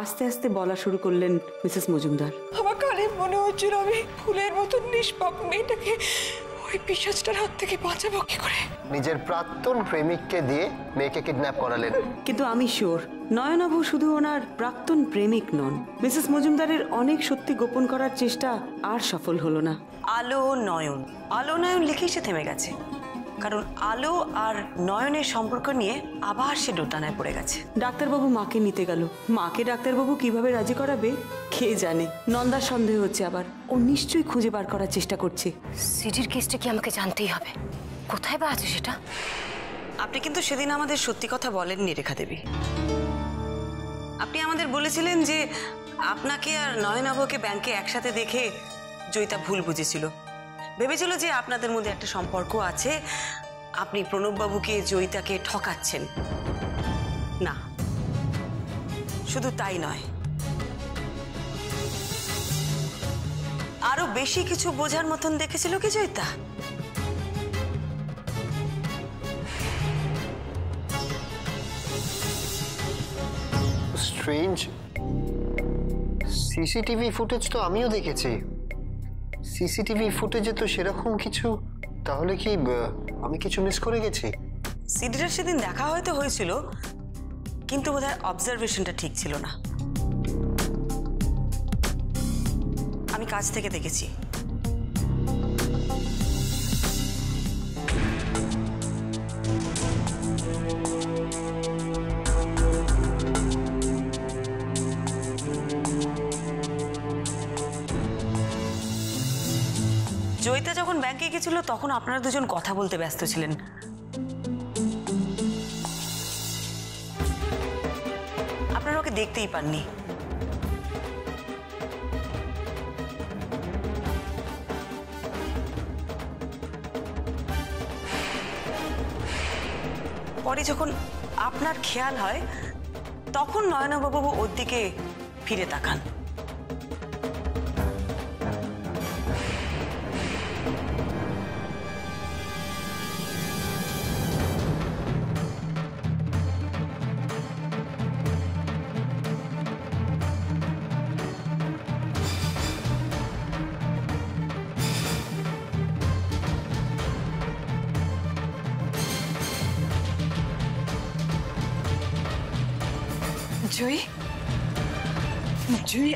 আস্তে আস্তে বলা শুরু করলেন মিসেস মজুমদার। আমার কানে মনে হচ্ছিল আমি ফুলের মতন নিষ্পাপ মেয়েটাকে ওই পিশাচটার হাত থেকে বাঁচাবো কি করে। নিজের প্রাক্তন প্রেমিককে দিয়ে মেয়েকে কিডন্যাপ করালেন। কিন্তু আমি শিওর নয়নাভু শুধু ওনার প্রাক্তন প্রেমিক নন। মিসেস মজুমদারের অনেক সত্যি গোপন করার চেষ্টা আর সফল হলো না। আলো নয়ন, আলো নয়ন লিখেই সে থেমে গেছে, কারণ আলো আর নয়নের সম্পর্ক নিয়ে আবার সে দোটানায় পড়ে গেছে। ডাক্তারবাবু মাকে নিতে গেল, মাকে ডাক্তারবাবু কিভাবে রাজি করাবে কে জানে। নন্দার সন্দেহ হচ্ছে আবার, ও নিশ্চয়ই খুঁজে বার করার চেষ্টা করছে। সিডির কেসটা কি আমাকে জানতেই হবে? কোথায় বা আছে সেটা? আপনি কিন্তু সেদিন আমাদের সত্যি কথা বলেননি রেখা দেবী। আপনি আমাদের বলেছিলেন যে আপনাকে আর নয়নাভকে ব্যাংকে একসাথে দেখে জয়িতা ভুল বুঝেছিল, ভেবেছিল যে আপনাদের মধ্যে একটা সম্পর্ক আছে, আপনি প্রণববাবুকে জয়িতাকে ঠকাচ্ছেন। না, শুধু তাই নয়, আরো বেশি কিছু বোঝার মতন দেখেছিল কি জয়িতা? স্ট্রেঞ্জ, সিসিটিভি ফুটেজ তো আমিও দেখেছি। সিসিটিভি ফুটেজে তো সেরকম কিছু, তাহলে কি আমি কিছু মিস করে গেছি? সিডিটা সেদিন দেখা হয়তো হয়েছিল, কিন্তু বোধহয় অবজারভেশনটা ঠিক ছিল না। আমি কাছ থেকে দেখেছি। জয়িতা যখন ব্যাংকে গেছিল তখন আপনারা দুজন কথা বলতে ব্যস্ত ছিলেন। আপনারা ওকে দেখতেই পাননি। পরে যখন আপনার খেয়াল হয় তখন নয়নাবাবু ওর দিকে ফিরে তাকান। জয়, জয়,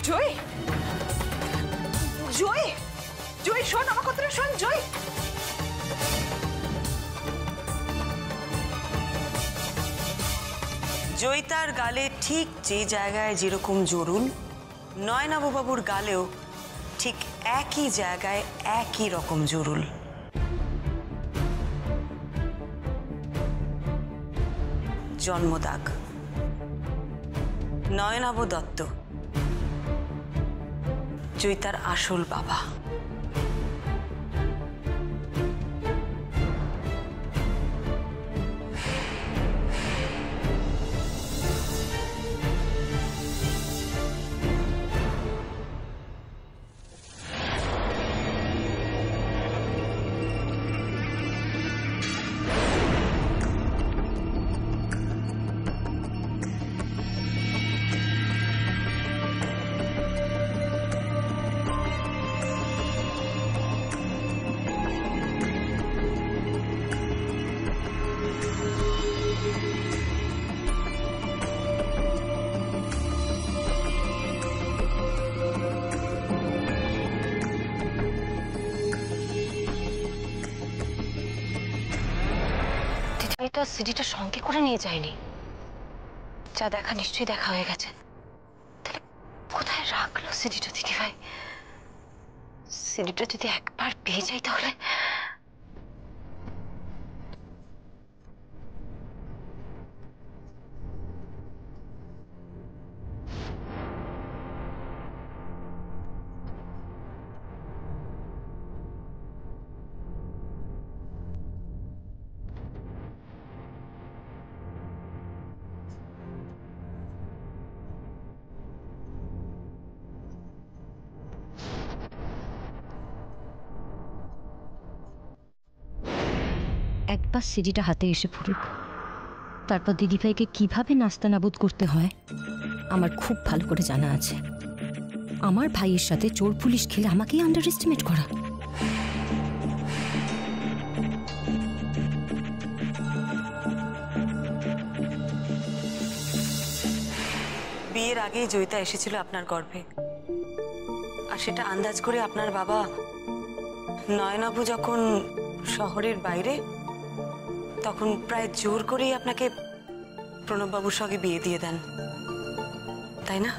জয়, জয়, জয়, শোন আমার কথাটা শোন। জয়, জয়িতার গালে ঠিক যে জায়গায় যেরকম জোরুল, নয়নাবাবুর গালেও ঠিক একই জায়গায় একই রকম জোরুল। জন্মদাগ নয়নাভ দত্ত, জয়িতার আসল বাবা। তো সিডিটা সঙ্গে করে নিয়ে যায়নি, যা দেখা নিশ্চয়ই দেখা হয়ে গেছে। তাহলে কোথায় রাখলো সিডিটা দিদি ভাই? সিডিটা যদি একবার পেয়ে যাই তাহলে। একবার সিডিটা হাতে এসে পড়ুক, তারপর দিদিভাইকে কিভাবে নাস্তানাবুদ করতে হয় আমার খুব ভালো করে জানা আছে। আমার ভাইয়ের সাথে চোর পুলিশ খেলে আমাকেই আন্ডার এস্টিমেট করা। বিয়ের আগেই জয়িতা এসেছিল আপনার গর্ভে, আর সেটা আন্দাজ করে আপনার বাবা নয়নাভু যখন শহরের বাইরে, তখন প্রায় জোর করেই আপনাকে প্রণববাবুর সঙ্গে বিয়ে দিয়ে দেন, তাই না?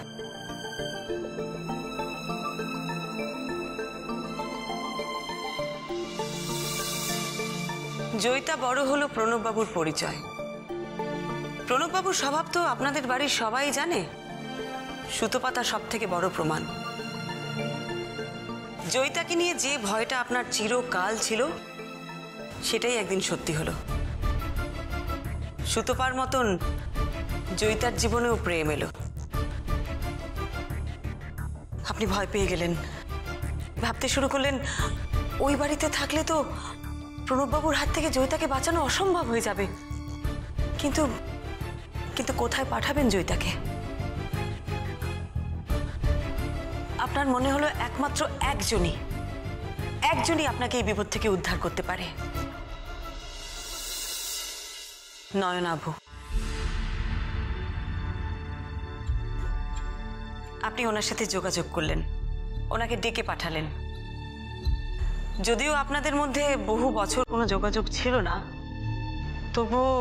জয়িতা বড় হলো প্রণববাবুর পরিচয়। প্রণববাবুর স্বভাব তো আপনাদের বাড়ির সবাই জানে, সুতোপাতা সব থেকে বড় প্রমাণ। জয়িতাকে নিয়ে যে ভয়টা আপনার চিরকাল ছিল, সেটাই একদিন সত্যি হলো। সুতোপার মতন জয়িতার জীবনেও প্রেম এলো। আপনি ভয় পেয়ে গেলেন, ভাবতে শুরু করলেন ওই বাড়িতে থাকলে তো প্রণববাবুর হাত থেকে জয়িতাকে বাঁচানো অসম্ভব হয়ে যাবে। কিন্তু কিন্তু কোথায় পাঠাবেন জয়িতাকে? আপনার মনে হলো একমাত্র একজনই আপনাকে এই বিপদ থেকে উদ্ধার করতে পারে, নয়নাভু। আপনি ওনার সাথে যোগাযোগ করলেন, ওনাকে ডেকে পাঠালেন। যদিও আপনাদের মধ্যে বহু বছর কোনো যোগাযোগ ছিল না, তবুও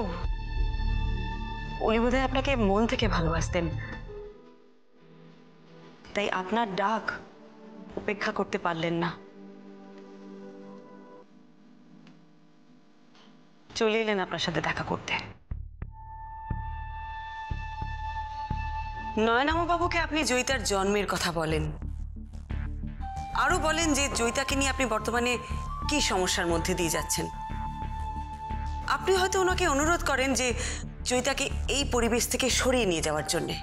উনি বোধহয় আপনাকে মন থেকে ভালোবাসতেন, তাই আপনার ডাক উপেক্ষা করতে পারলেন না, চলে এলেন আপনার সাথে দেখা করতে। নয়নামবাবুকে আপনি জয়িতার জন্মের কথা বলেন, আরো বলেন যে জয়িতাকে নিয়ে আপনি বর্তমানে কি সমস্যার মধ্যে দিয়ে যাচ্ছেন। আপনি হয়তো ওনাকে অনুরোধ করেন যে জয়িতাকে এই পরিবেশ থেকে সরিয়ে নিয়ে যাওয়ার জন্যে,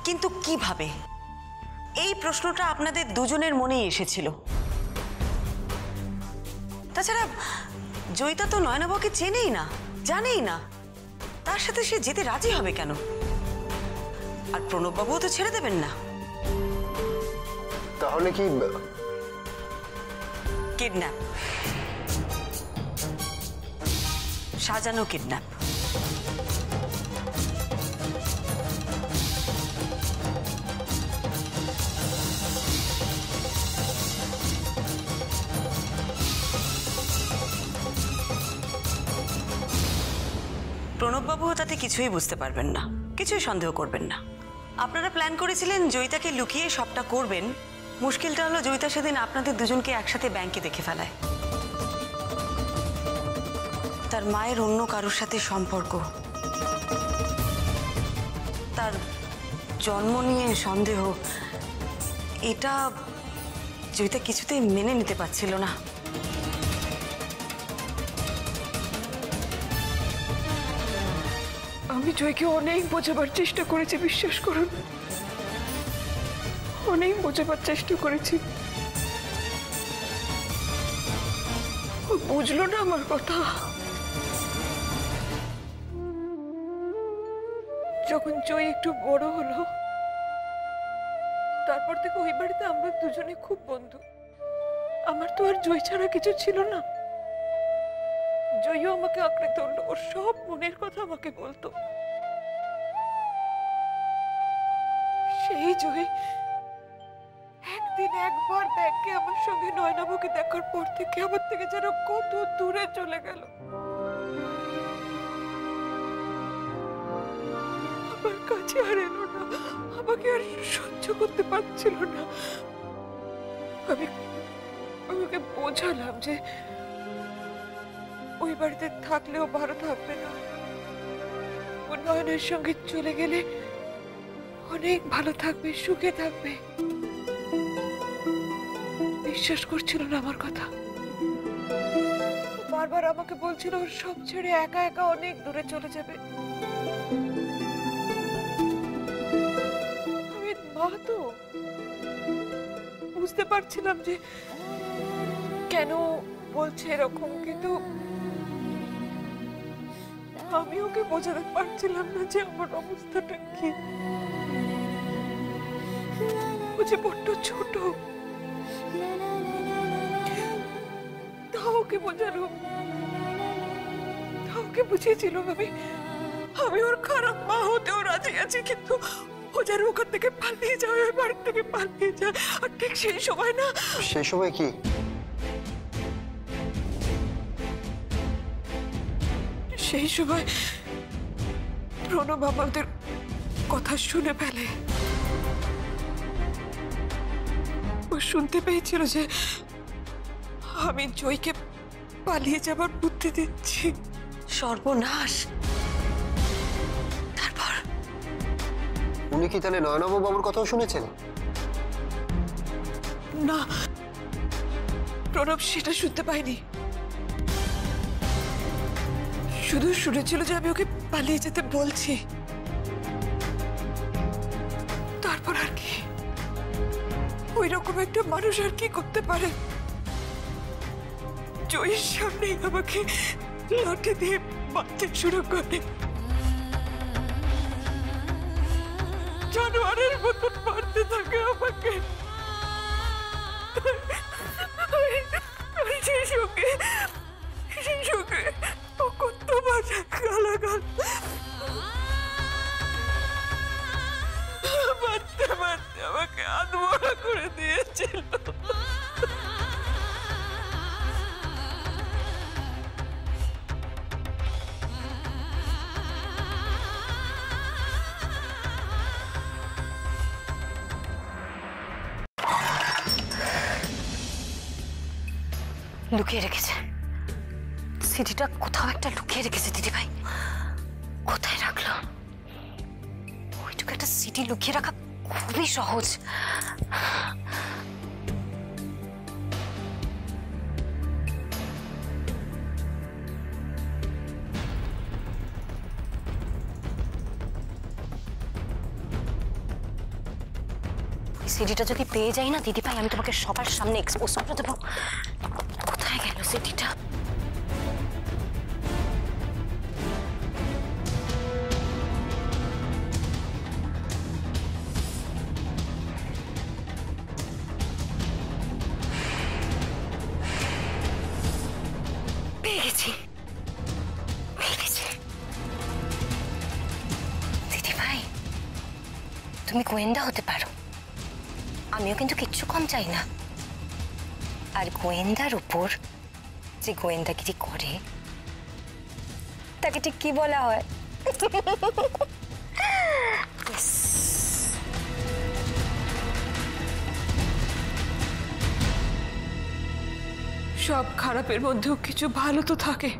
কিন্তু কিভাবে? এই প্রশ্নটা আপনাদের দুজনের মনেই এসেছিল। তাছাড়া জয়িতা তো নয়নাবাবুকে চেনেই না, জানেই না, তার সাথে সে যেতে রাজি হবে কেন? আর প্রণববাবুও তো ছেড়ে দেবেন না। তাহলে কি কিডন্যাপ, সাজানো কিডন্যাপ। প্রণববাবুও তাতে কিছুই বুঝতে পারবেন না, কিছুই সন্দেহ করবেন না। আপনারা প্ল্যান করেছিলেন জয়িতাকে লুকিয়ে সবটা করবেন। মুশকিলটা হলো জয়িতা সেদিন আপনাদের দুজনকে একসাথে ব্যাংকে দেখে ফেলায়। তার মায়ের অন্য কারোর সাথে সম্পর্ক, তার জন্ম নিয়ে সন্দেহ, এটা জয়িতা কিছুতেই মেনে নিতে পারছিল না। আমি জয়কে অনেক বোঝাবার চেষ্টা করেছি, বিশ্বাস করুন, অনেক বোঝাবার চেষ্টা করেছি। ও বুঝলো না আমার কথা। যখন জয় একটু বড় হলো, তারপর থেকে ওই বাড়িতে আমরা দুজনে খুব বন্ধু। আমার তো আর জয় ছাড়া কিছু ছিল না। জয়ও আমাকে আঁকড়ে ধরলো, ওর সব মনের কথা আমাকে বলতো। সেই জয় একদিন একবার ব্যাংকে আমার সঙ্গে নয়নাবুকে দেখার পর থেকে আমার থেকে যেন কত দূরে চলে গেল। আমার কাছে আর এলো না, আমাকে আর সহ্য করতে পারছিল না। আমি ওকে বোঝালাম যে ওই বাড়িতে থাকলেও ভালো থাকবে না, ও নয়নের সঙ্গে চলে গেলে অনেক ভালো থাকবে, সুখে থাকবে। বিশ্বাস করছিল না আমার কথা। বারবার আমাকে বলছিল ওর সব ছেড়ে একা একা অনেক দূরে চলে যাবে। আমি মা তো বুঝতে পারছিলাম যে কেন বলছে এরকম, কিন্তু আমি ওকে বোঝাতে পারছিলাম না যে আমার অবস্থাটা কি। ও যে বড্ড ছোট, তাও ওকে বোঝানো, তাও ওকে বুঝিয়েছিলাম আমি ওর খারাপ মা হতেও রাজি আছি, কিন্তু ও যেন ওখান থেকে পালিয়ে যায়, ওই বাড়ি থেকে পালিয়ে যায়। আর ঠিক সেই সময় না, সেই সময় কি? সেই সময় প্রণব আমাদের কথা শুনে ফেলে। ও শুনতে পেয়েছিল যে আমি জয়কে পালিয়ে যাবার বুদ্ধি দিচ্ছি। সর্বনাশ! তারপর উনি কি তাহলে নয়নাভ বাবুর কথাও শুনেছেন? না, প্রণব সেটা শুনতে পাইনি, শুধু শুনেছিল যে আমি ওকে পালিয়ে যেতে বলছি। তারপর আর কি, ওই রকম একটা মানুষ আর কি করতে পারে? জয়ের সামনেই আমাকে লাঠি দিয়ে মারতে শুরু করে, জানোয়ারের মতন মারতে থাকে আমাকে। সেই সঙ্গে ও কত বাজে গালাগাল, মারতে মারতে আমাকে আধমরা করে দিয়েছিল। লুকিয়ে রেখেছে সিডিটা, কোথাও একটা লুকিয়ে রেখেছে দিদিভাই। কোথায় রাখলো? ওইটুকু একটা সিডি লুকিয়ে রাখা খুবই সহজ। সিডিটা যদি পেয়ে যাই না দিদিভাই, আমি তোমাকে সবার সামনে এক্সপোজ করে দেবো। কোথায় গেল সিডিটা? পেয়ে গেছি, পেয়ে গেছি। দিদিভাই, তুমি গোয়েন্দা হতে পারো, আমিও কিন্তু কিচ্ছু কম চাই না। আর গোয়েন্দার উপর যে গোয়েন্দাগিরি করে তাকে ঠিক কি বলা হয়? সব খারাপের মধ্যেও কিছু ভালো তো থাকে।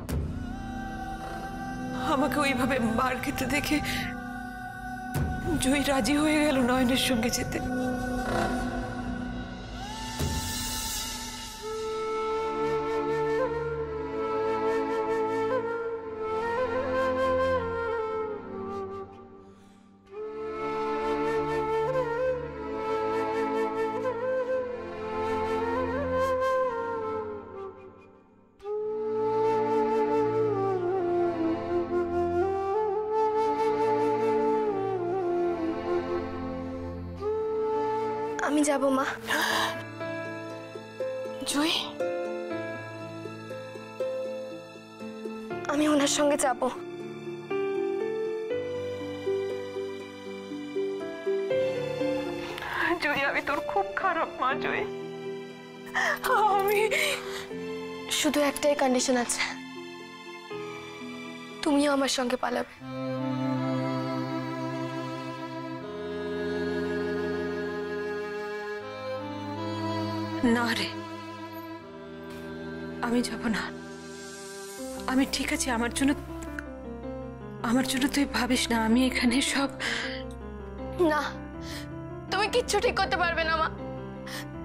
আমাকে ওইভাবে মার খেতে দেখে জয় রাজি হয়ে গেল নয়নের সঙ্গে যেতে। আমি যাব মা। জয়, আমি ওনার সঙ্গে যাব। জয়, আমি তোর খুব খারাপ মা। জয়, আমি শুধু একটাই কন্ডিশন আছে, তুমিও আমার সঙ্গে পালাবে। না রে, আমি যাব না। আমি ঠিক আছে, আমার জন্য তুই ভাবিস না। আমি এখানে সব। না, তুমি কিচ্ছু ঠিক করতে পারবে না মা।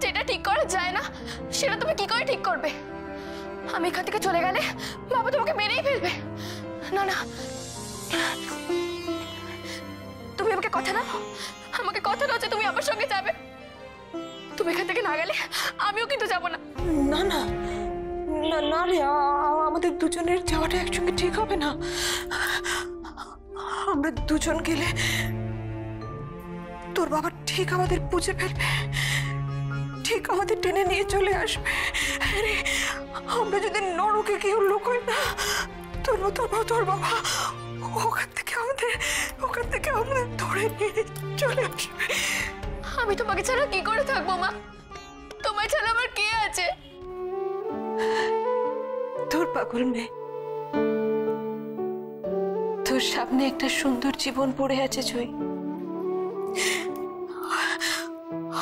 যেটা ঠিক করা যায় না সেটা তুমি কি করে ঠিক করবে? আমি এখান থেকে চলে গেলে বাবা তোমাকে মেরেই ফেলবে। না না, তুমি আমাকে কথা দাও, আমাকে কথা দাও যে তুমি আমার সঙ্গে যাবে। তুমি এখান থেকে না গেলে আমিও কিন্তু যাব না। না না না না রে, আমাদের দুজনের যাওয়াটা একসঙ্গে ঠিক হবে না। আমরা দুজন গেলে তোর বাবা ঠিক আমাদের বুঝে ফেলবে, ঠিক আমাদের টেনে নিয়ে চলে আসবে। আরে আমরা যদি নরকে কেউ লুকোই না, তোর বাবা ওখান থেকে আমাদের ধরে নিয়ে চলে আসবে। আমি তোমাকে ছাড়া কি করে থাকবো মা? তোমার ছাড়া আমার কে আছে? তোর পাগল মেয়ে, তোর সামনে একটা সুন্দর জীবন পড়ে আছে জয়।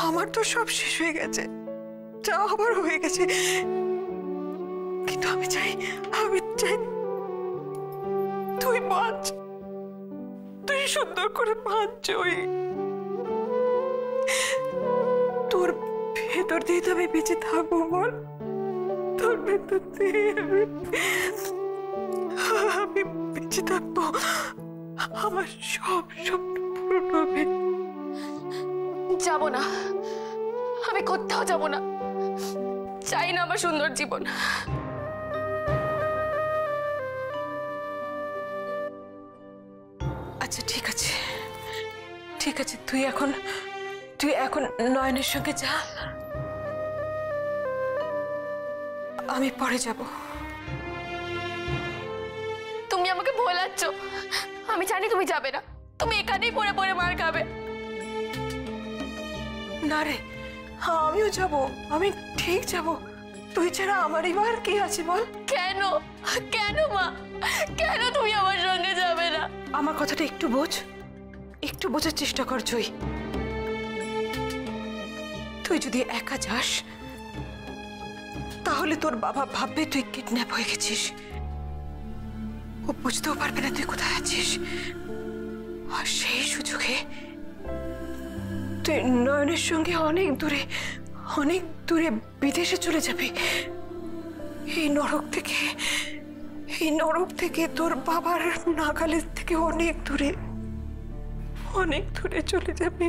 আমার তো সব শেষ হয়ে গেছে, যা আবার হয়ে গেছে, কিন্তু আমি চাই তুই বাঁচ, তুই সুন্দর করে বাঁচ জয়। তোর ভেতর দিয়ে তো আমি বেঁচে থাকবো বল, তোর ভেতর দিয়ে আমি বেঁচে থাকবো, আমার সব স্বপ্ন পূরণ হবে। যাবো না, আমি কোথাও যাবো না, চাই না আমার সুন্দর জীবন। আচ্ছা ঠিক আছে, তুই এখন নয়নের সঙ্গে যা, আমি পরে যাব। তুমি আমাকে ভোলাচ্ছ, আমি জানি তুমি যাবে না, তুমি এখানেই পড়ে পড়ে মার খাবে। না রে, আমিও যাব, আমি ঠিক যাব। তুই ছাড়া আমার এবার কি আছে বল? কেন কেন মা, কেন তুমি আমার সঙ্গে যাবে না? আমার কথাটা একটু বোঝ, একটু বোঝার চেষ্টা কর জয়। তুই যদি একা যাস তাহলে তোর বাবা ভাববে তুই কিডন্যাপ হয়ে গেছিস, ও বুঝতেও পারবে না তুই কোথায় আছিস। আর সেই সুযোগে তুই নয়নের সঙ্গে অনেক দূরে বিদেশে চলে যাবি। এই নরক থেকে তোর বাবার নাগালের থেকে অনেক দূরে চলে যাবি।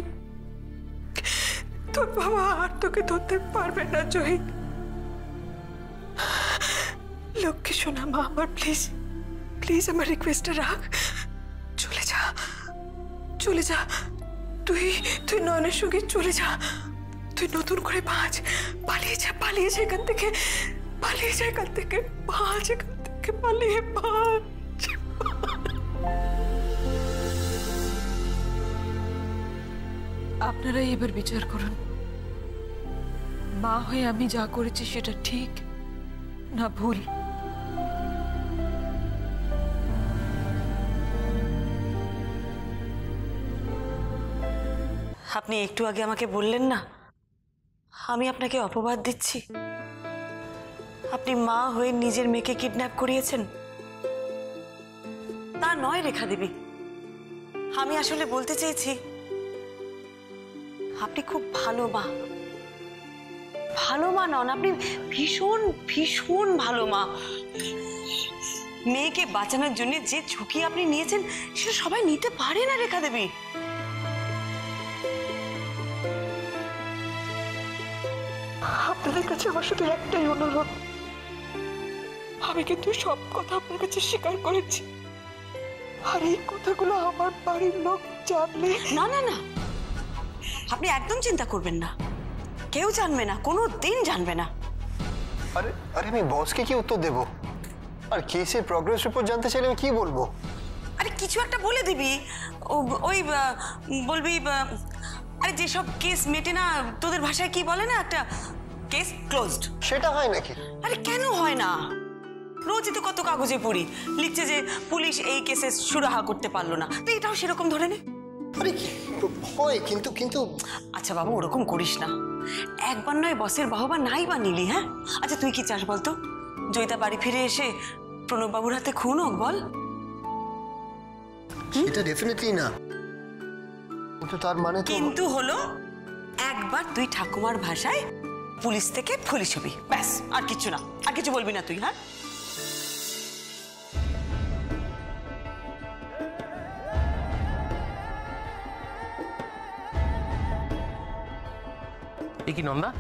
তোর বাবা আর তোকে ধরতে পারবে না জয়। লক্ষ্মী শোনা মা আমার, প্লিজ আমার রিকোয়েস্টটা রাখ, চলে যা তুই নয়নের সঙ্গে চলে যা, তুই নতুন করে বাঁচ, পালিয়ে যা এখান থেকে, পালিয়ে বাঁচ। আপনারাই এবার বিচার করুন, মা হয়ে আমি যা করেছি সেটা ঠিক না ভুল। আপনি একটু আগে আমাকে বললেন না আমি আপনাকে অপবাদ দিচ্ছি, আপনি মা হয়ে নিজের মেয়েকে কিডন্যাপ করিয়েছেন। তা নয় রেখা দেবী, আমি আসলে বলতে চেয়েছি আপনি খুব ভালো মা নন, আপনি ভীষণ ভালো মা। মেয়েকে বাঁচানোর জন্য যে ঝুঁকি আপনি নিয়েছেন সেটা সবাই নিতে পারে না রেখা দেবী। আপনাদের কাছে আমার শুধু একটাই অনুরোধ, আমি কিন্তু সব কথা আপনার কাছে স্বীকার করেছি, আর এই কথাগুলো আমার বাড়ির লোক জানলে। না আপনি একদম চিন্তা করবেন না, কেউ জানবে না, কোনো দিন জানবে না। আরে আমি বসকে কি উত্তর দেব? আর কেসের প্রগ্রেস রিপোর্ট জানতে চাইলে আমি কি বলবো? আরে কিছু একটা বলে দিবি, ওই বলবি আরে যেসব কেস মেটে না তোদের ভাষায় কি বলে না, একটা কেস ক্লোজড। সেটা হয় নাকি? আরে কেন হয় না, রোজই তো কত কাগজে পড়ি, লিখছে যে পুলিশ এই কেসে সুরাহা করতে পারলো না, তো এটাও সেরকম ধরে নে। আরে হয় কিন্তু আচ্ছা বাবু ওরকম করিস না, একবার নয় বসের বাহবা নাই বা নিলি। হ্যাঁ আচ্ছা তুই কি চাস বলতো, জয়িতা বাড়ি ফিরে এসে প্রণব বাবুর হাতে খুন হোক বল? এটা ডেফিনেটলি না, কিন্তু তার মানে তো কিন্তু হলো একবার তুই ঠাকুমার ভাষায় পুলিশ থেকে পুলিশ হবি, ব্যাস, আর কিছু না, আর কিছু বলবি না তুই। হ্যাঁ এ কি নন্দা,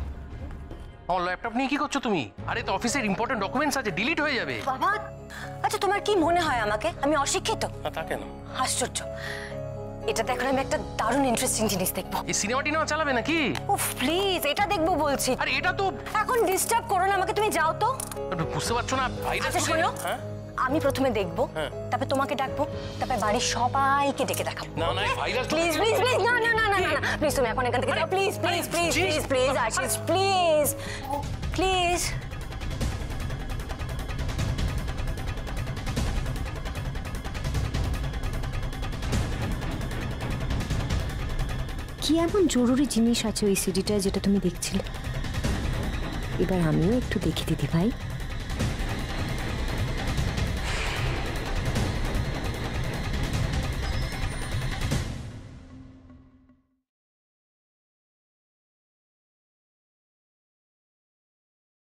আমার ল্যাপটপ নিয়ে কি করছো তুমি? আরে তো অফিসের ইম্পর্টেন্ট ডকুমেন্টস আছে, ডিলিট হয়ে যাবে। বাবা, আচ্ছা তোমার কি মনে হয় আমাকে আমি অশিক্ষিত? তা কেন? আশ্চর্য, এটাতে এখন আমি একটা দারুণ ইন্টারেস্টিং জিনিস দেখবো। এই সিনেমাটি না চালাবে নাকি? উফ প্লিজ, এটা দেখবো বলছি। আরে এটা তো এখন ডিস্টার্ব করো না আমাকে, তুমি যাও তো। বুঝতে পারছো না ভাইরাস? আচ্ছা শোনো, হ্যাঁ আমি প্রথমে দেখবো, তারপর তোমাকে ডাকবো, তারপর বাড়ির সবাইকে ডেকে দেখাবো। না না ভাইরাস প্লিজ প্লিজ প্লিজ, না না না না না প্লিজ, তুমি এখন এখান থেকে যাও please please please please please Ashish please please. কি এমন জরুরি জিনিস আছে ওই সিডিটায় যেটা তুমি দেখছিলে? এবার আমিও একটু দেখি দিদি ভাই।